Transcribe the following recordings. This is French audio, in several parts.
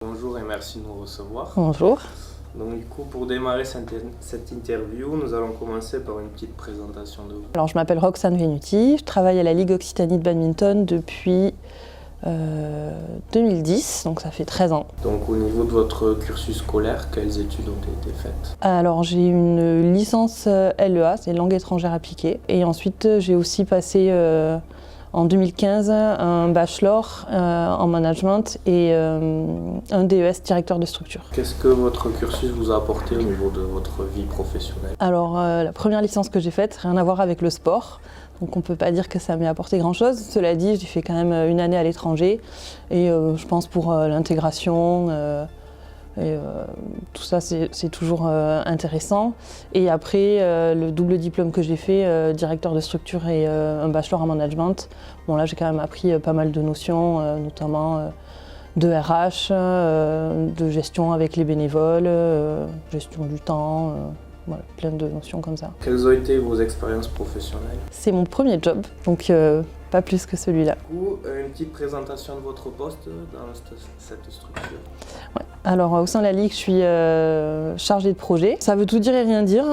Bonjour et merci de nous recevoir. Bonjour. Donc du coup, pour démarrer cette interview, nous allons commencer par une petite présentation de vous. Alors, je m'appelle Roxane Venuti, je travaille à la Ligue Occitanie de badminton depuis 2010, donc ça fait 13 ans. Donc au niveau de votre cursus scolaire, quelles études ont été faites? Alors j'ai une licence LEA, c'est langue étrangère appliquée, et ensuite j'ai aussi passé en 2015 un bachelor en management et un DES directeur de structure. Qu'est-ce que votre cursus vous a apporté au niveau de votre vie professionnelle? Alors la première licence que j'ai faite, rien à voir avec le sport, donc on ne peut pas dire que ça m'ait apporté grand-chose. Cela dit, j'ai fait quand même une année à l'étranger et je pense pour l'intégration, tout ça c'est toujours intéressant. Et après, le double diplôme que j'ai fait, directeur de structure et un bachelor en management, bon là j'ai quand même appris pas mal de notions, notamment de RH, de gestion avec les bénévoles, gestion du temps, voilà, plein de notions comme ça. Quelles ont été vos expériences professionnelles? C'est mon premier job, donc pas plus que celui-là. Du coup, une petite présentation de votre poste dans cette structure. Ouais. Alors au sein de la Ligue, je suis chargée de projet. Ça veut tout dire et rien dire.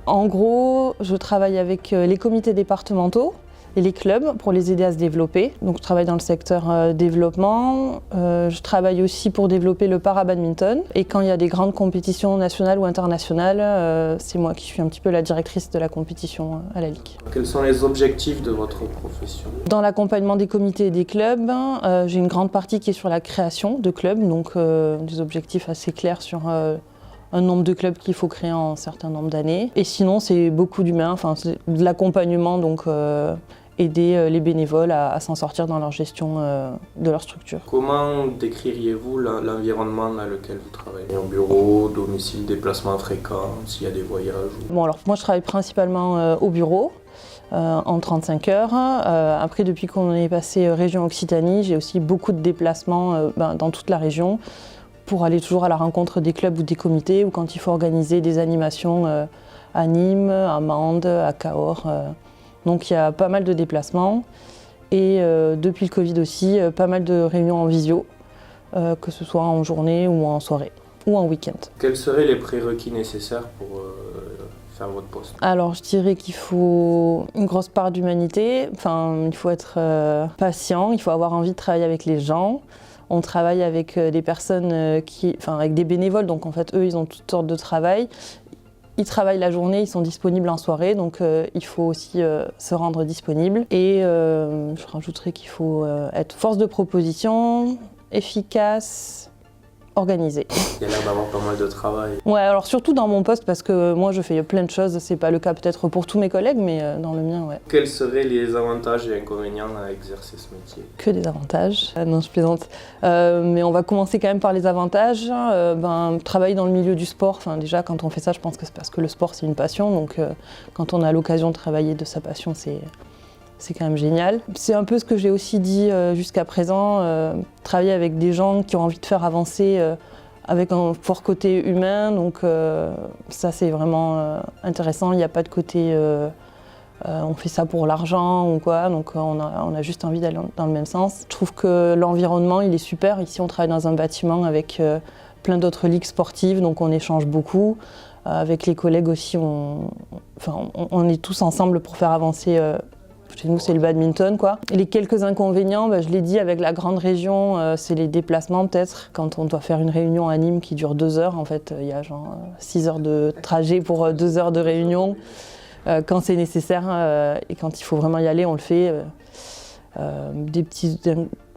En gros, je travaille avec les comités départementaux et les clubs pour les aider à se développer. Donc je travaille dans le secteur développement. Je travaille aussi pour développer le para-badminton. Et quand il y a des grandes compétitions nationales ou internationales, c'est moi qui suis un petit peu la directrice de la compétition à la Ligue. Quels sont les objectifs de votre profession? Dans l'accompagnement des comités et des clubs, j'ai une grande partie qui est sur la création de clubs, donc des objectifs assez clairs sur un nombre de clubs qu'il faut créer en un certain nombre d'années. Et sinon, c'est beaucoup d'humain, enfin, c'est de l'accompagnement, donc aider les bénévoles à s'en sortir dans leur gestion de leur structure. Comment décririez-vous l'environnement dans lequel vous travaillez? Au bureau, domicile, déplacement fréquent, s'il y a des voyages? Bon, alors moi je travaille principalement au bureau, en 35 heures. Après, depuis qu'on est passé région Occitanie, j'ai aussi beaucoup de déplacements dans toute la région pour aller toujours à la rencontre des clubs ou des comités, ou quand il faut organiser des animations à Nîmes, à Mende, à Cahors. Donc il y a pas mal de déplacements et depuis le Covid aussi, pas mal de réunions en visio, que ce soit en journée ou en soirée ou en week-end. Quels seraient les prérequis nécessaires pour faire votre poste? Alors je dirais qu'il faut une grosse part d'humanité, enfin, il faut être patient, il faut avoir envie de travailler avec les gens. On travaille avec des personnes avec des bénévoles, donc en fait eux ils ont toutes sortes de travail. Ils travaillent la journée, ils sont disponibles en soirée, donc il faut aussi se rendre disponible. Et je rajouterais qu'il faut être force de proposition, efficace, organisé. Il y a l'air d'avoir pas mal de travail. Ouais, alors surtout dans mon poste, parce que moi je fais plein de choses, c'est pas le cas peut-être pour tous mes collègues, mais dans le mien, ouais. Quels seraient les avantages et inconvénients à exercer ce métier? Que des avantages. Non, je plaisante. Mais on va commencer quand même par les avantages. Travailler dans le milieu du sport, déjà quand on fait ça, je pense que c'est parce que le sport c'est une passion, donc quand on a l'occasion de travailler de sa passion, c'est quand même génial. C'est un peu ce que j'ai aussi dit jusqu'à présent, travailler avec des gens qui ont envie de faire avancer avec un fort côté humain, donc ça c'est vraiment intéressant. Il n'y a pas de côté on fait ça pour l'argent ou quoi, donc on a juste envie d'aller dans le même sens. Je trouve que l'environnement il est super. Ici on travaille dans un bâtiment avec plein d'autres ligues sportives, donc on échange beaucoup. Avec les collègues aussi, on est tous ensemble pour faire avancer. Chez nous, c'est le badminton, quoi. Et les quelques inconvénients, je l'ai dit, avec la grande région, c'est les déplacements, peut-être. Quand on doit faire une réunion à Nîmes qui dure 2 heures, en fait, il y a genre 6 heures de trajet pour 2 heures de réunion. Quand c'est nécessaire et quand il faut vraiment y aller, on le fait. Des petits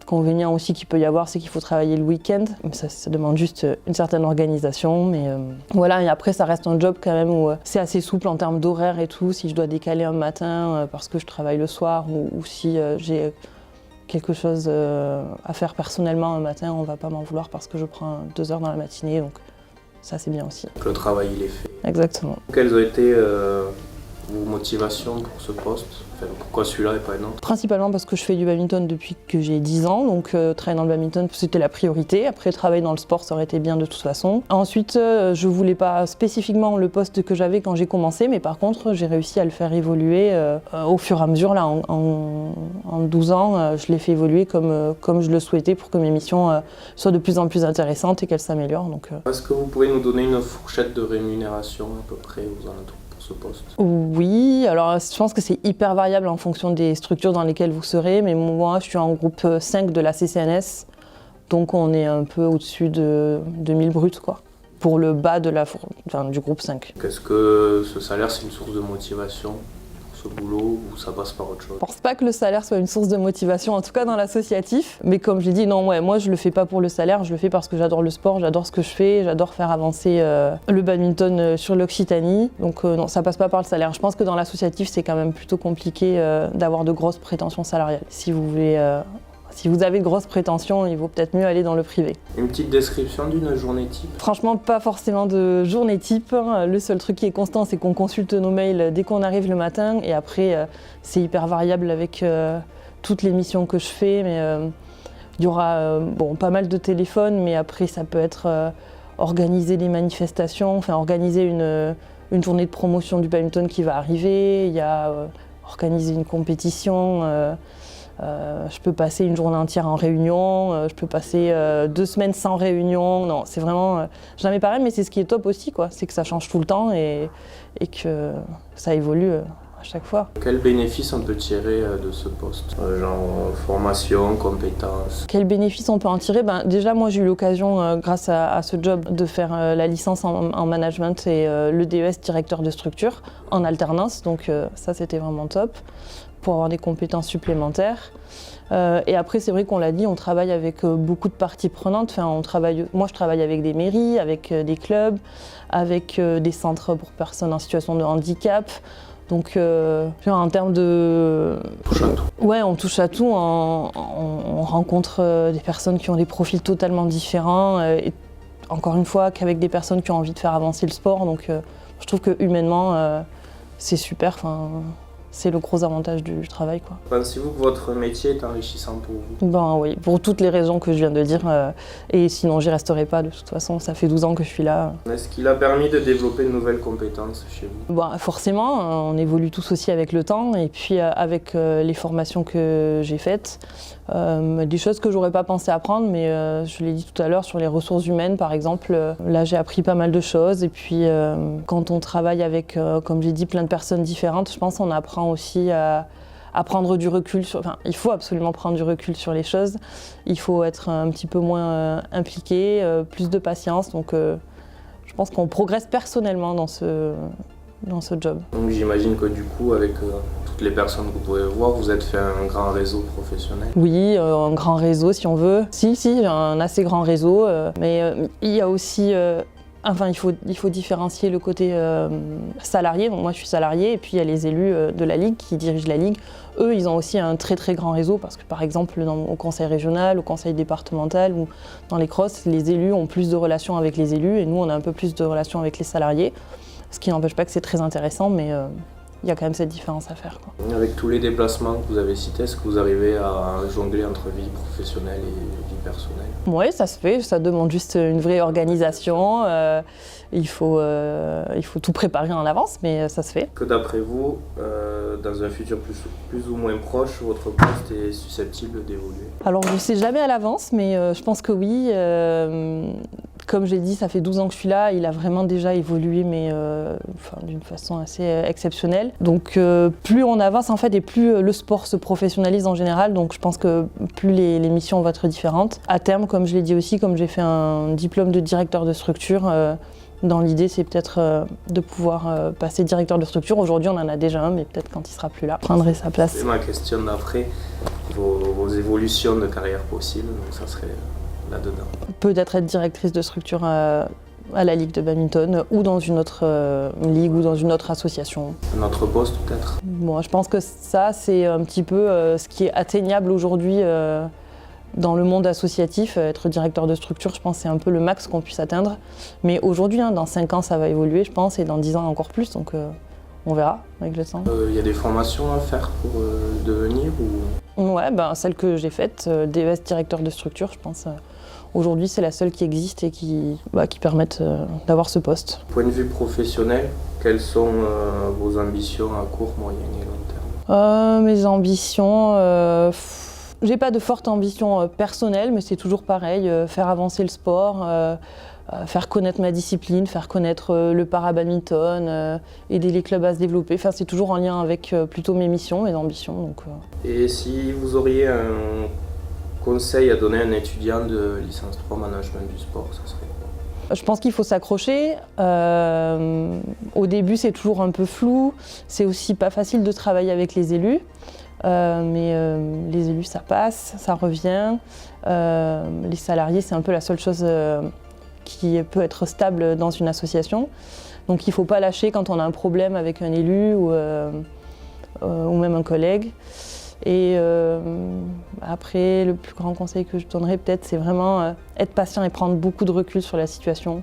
inconvénients aussi qu'il peut y avoir, c'est qu'il faut travailler le week-end. Ça demande juste une certaine organisation, mais voilà. Et après, ça reste un job quand même où c'est assez souple en termes d'horaire et tout. Si je dois décaler un matin parce que je travaille le soir ou si j'ai quelque chose à faire personnellement un matin, on va pas m'en vouloir parce que je prends 2 heures dans la matinée, donc ça c'est bien aussi. Le travail il est fait. Exactement. Quels ont été Vos motivations pour ce poste, enfin, pourquoi celui-là et pas un autre? Principalement parce que je fais du badminton depuis que j'ai 10 ans, donc travailler dans le badminton c'était la priorité. Après travailler dans le sport ça aurait été bien de toute façon. Ensuite je voulais pas spécifiquement le poste que j'avais quand j'ai commencé, mais par contre j'ai réussi à le faire évoluer au fur et à mesure. Là, en 12 ans, je l'ai fait évoluer comme je le souhaitais pour que mes missions soient de plus en plus intéressantes et qu'elles s'améliorent. Est-ce que vous pouvez nous donner une fourchette de rémunération à peu près aux alentours pour ce poste? Oui, alors je pense que c'est hyper variable en fonction des structures dans lesquelles vous serez, mais moi je suis en groupe 5 de la CCNS, donc on est un peu au-dessus de 2000 bruts quoi, pour le bas du groupe 5. Est-ce que ce salaire c'est une source de motivation pour ce boulot ou ça passe par autre chose? Je pense pas que le salaire soit une source de motivation, en tout cas dans l'associatif, mais comme j'ai dit, non, ouais, moi je le fais pas pour le salaire, je le fais parce que j'adore le sport, j'adore ce que je fais, j'adore faire avancer le badminton sur l'Occitanie, donc non, ça passe pas par le salaire. Je pense que dans l'associatif c'est quand même plutôt compliqué d'avoir de grosses prétentions salariales. Si vous avez de grosses prétentions, il vaut peut-être mieux aller dans le privé. Une petite description d'une journée type? Franchement, pas forcément de journée type. Le seul truc qui est constant, c'est qu'on consulte nos mails dès qu'on arrive le matin. Et après, c'est hyper variable avec toutes les missions que je fais. Mais il y aura pas mal de téléphones, mais après, ça peut être organiser des manifestations, enfin organiser une journée de promotion du badminton qui va arriver. Il y a organiser une compétition. Je peux passer une journée entière en réunion, je peux passer 2 semaines sans réunion. Non, c'est vraiment jamais pareil, mais c'est ce qui est top aussi, quoi. C'est que ça change tout le temps et que ça évolue à chaque fois. Quel bénéfice on peut tirer de ce poste? Genre formation, compétences? Quel bénéfice on peut en tirer? Déjà, moi j'ai eu l'occasion, grâce à ce job, de faire la licence en management et le DES directeur de structure en alternance, donc ça c'était vraiment top, pour avoir des compétences supplémentaires. Et après, c'est vrai qu'on l'a dit, on travaille avec beaucoup de parties prenantes. Enfin, moi, je travaille avec des mairies, avec des clubs, avec des centres pour personnes en situation de handicap. Donc, en termes de... Touche à tout. Ouais, on touche à tout. On rencontre des personnes qui ont des profils totalement différents. Et encore une fois, qu'avec des personnes qui ont envie de faire avancer le sport. Donc, je trouve que humainement, c'est super. Enfin, c'est le gros avantage du travail, quoi. Pensez-vous que votre métier est enrichissant pour vous? Oui, pour toutes les raisons que je viens de dire. Et sinon, j'y resterai pas de toute façon. Ça fait 12 ans que je suis là. Est-ce qu'il a permis de développer de nouvelles compétences chez vous? Forcément, on évolue tous aussi avec le temps. Et puis, avec les formations que j'ai faites, des choses que j'aurais pas pensé apprendre, mais je l'ai dit tout à l'heure, sur les ressources humaines, par exemple. Là, j'ai appris pas mal de choses. Et puis, quand on travaille avec, comme j'ai dit, plein de personnes différentes, je pense qu'on apprend aussi à prendre du recul il faut absolument prendre du recul sur les choses. Il faut être un petit peu moins impliqué, plus de patience. Donc je pense qu'on progresse personnellement dans ce job. Donc j'imagine que du coup, avec toutes les personnes que vous pouvez voir, vous êtes fait un grand réseau professionnel? Oui, un grand réseau si on veut. Si, un assez grand réseau. Mais il y a aussi... il faut différencier le côté salarié. Donc moi, je suis salariée, et puis il y a les élus de la Ligue qui dirigent la Ligue. Eux, ils ont aussi un très très grand réseau parce que, par exemple, au conseil régional, au conseil départemental ou dans les crosses, les élus ont plus de relations avec les élus et nous, on a un peu plus de relations avec les salariés. Ce qui n'empêche pas que c'est très intéressant, mais il y a quand même cette différence à faire, quoi. Avec tous les déplacements que vous avez cités, est-ce que vous arrivez à jongler entre vie professionnelle et vie personnelle? Oui, ça se fait, ça demande juste une vraie organisation. Il faut tout préparer en avance, mais ça se fait. Que d'après vous, dans un futur plus ou moins proche, votre poste est susceptible d'évoluer? Alors je ne sais jamais à l'avance, mais je pense que oui. Comme j'ai dit, ça fait 12 ans que je suis là, il a vraiment déjà évolué, mais d'une façon assez exceptionnelle. Donc plus on avance en fait, et plus le sport se professionnalise en général, donc je pense que plus les missions vont être différentes. À terme, comme je l'ai dit aussi, comme j'ai fait un diplôme de directeur de structure, dans l'idée, c'est peut-être de pouvoir passer directeur de structure. Aujourd'hui, on en a déjà un, mais peut-être quand il sera plus là, prendrait sa place. C'est ma question d'après, vos évolutions de carrière possibles, donc ça serait là-dedans. Peut-être être directrice de structure à la Ligue de badminton ou dans une autre ligue ou dans une autre association. Un autre poste peut-être? Bon, je pense que ça, c'est un petit peu ce qui est atteignable aujourd'hui dans le monde associatif. Être directeur de structure, je pense que c'est un peu le max qu'on puisse atteindre. Mais aujourd'hui, dans 5 ans, ça va évoluer, je pense, et dans 10 ans encore plus. Donc On verra avec le temps. Il y a des formations à faire pour devenir ou... Ouais, celle que j'ai faite, DES directeur de structure, je pense. Aujourd'hui, c'est la seule qui existe et qui permettent d'avoir ce poste. Point de vue professionnel, quelles sont vos ambitions à court, moyen et long terme? Mes ambitions, j'ai pas de forte ambition personnelle, mais c'est toujours pareil, faire avancer le sport, faire connaître ma discipline, faire connaître le para-badminton, aider les clubs à se développer. Enfin, c'est toujours en lien avec plutôt mes missions, mes ambitions. Donc, Et si vous auriez un conseil à donner à un étudiant de licence 3 management du sport, ça serait quoi? Je pense qu'il faut s'accrocher. Au début, c'est toujours un peu flou. C'est aussi pas facile de travailler avec les élus. Mais les élus, ça passe, ça revient. Les salariés, c'est un peu la seule chose qui peut être stable dans une association. Donc il ne faut pas lâcher quand on a un problème avec un élu ou même un collègue. Et après, le plus grand conseil que je donnerais peut-être, c'est vraiment être patient et prendre beaucoup de recul sur la situation.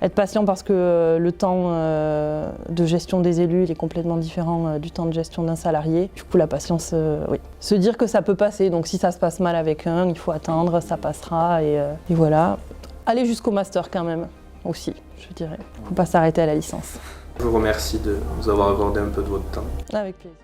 Être patient parce que le temps de gestion des élus il est complètement différent du temps de gestion d'un salarié. Du coup, la patience, oui. Se dire que ça peut passer, donc si ça se passe mal avec un, il faut attendre, ça passera et voilà. Aller jusqu'au master quand même, aussi, je dirais. Il ne faut pas s'arrêter à la licence. Je vous remercie de nous avoir accordé un peu de votre temps. Avec plaisir.